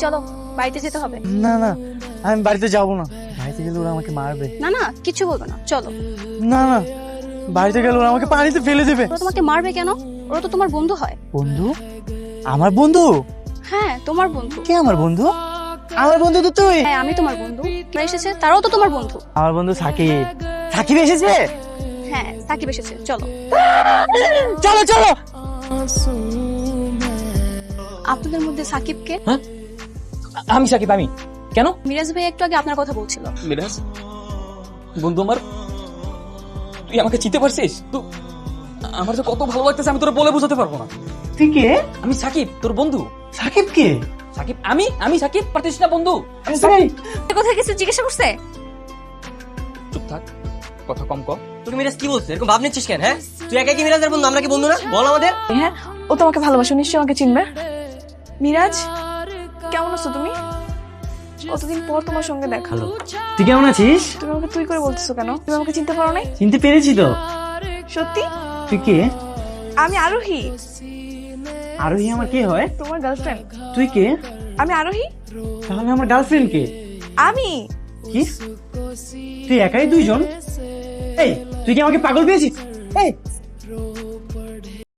চলো বাড়িতে যেতে হবে। না না, আমি বাড়িতে যাব না। বাড়িতে গেলে ওরা আমাকে মারবে। না না, কিছু বলবে না, চলো। না না, বাড়িতে গেলে ওরা আমাকে পানিতে ফেলে দেবে। ওরা তোমাকে মারবে কেন? ওরা তো তোমার বন্ধু হয়। বন্ধু? আমার বন্ধু? হ্যাঁ, তোমার বন্ধু। কে আমার বন্ধু? আমার বন্ধু তো তুই। হ্যাঁ, আমি তোমার বন্ধু। ওরা এসেছে, তারাও তো তোমার বন্ধু। আমার বন্ধু সাকিব। সাকিব এসেছে? হ্যাঁ, সাকিব এসেছে, চলো। চলো চলো। আপনাদের মধ্যে সাকিবকে? হ্যাঁ, আমি সাকিব। আমি কেন? মিরাজ ভাই একটু আগে আপনার কথা বলছিল। মিরাজ বন্ধু আমার, তুই আমাকে চিনতে পারছিস? আমার তো কত ভালো লাগতেছে, আমি তোর বলে বোঝাতে পারবো না। তুই কে? আমি সাকিব, তোর বন্ধু। সাকিব কে? সাকিব আমি সাকিব, পারতিস না বন্ধু? আমি ভাই, সাকিব। কোথায় কিছু জিজ্ঞাসা করছে? চুপ থাক, কথা কম কর। তোকে মিরাজ কি বলছে? এরকম ভাব নিচ্ছিস কেন? হ্যাঁ, তুই একাই কি মিরাজের বন্ধু? আমরা কি বন্ধু না? বল আমাদের। হ্যাঁ, ও তোমাকে ভালোবাসো, নিশ্চয়ই আমাকে চিনবে। মিরাজ, কেমন আছো তুমি? কতদিন পর তোমার সঙ্গে দেখা। তুই কেমন আছিস? তুমি আমাকে তুই করে বলতেছো কেন? তুমি আমাকে চিনতে পারো নাই? চিনতে পেরেছি তো। সত্যি? তুই কে? আমি আরোহী, আরোহী আমার কে হয়? তোমার গার্লফ্রেন্ড। তুই কে? আমি আরোহী। তাহলে আমার গার্লফ্রেন্ড কে? আমি কি? তুই একাই দুইজন? এই, তুই কি আমাকে পাগল পেয়েছিস? এই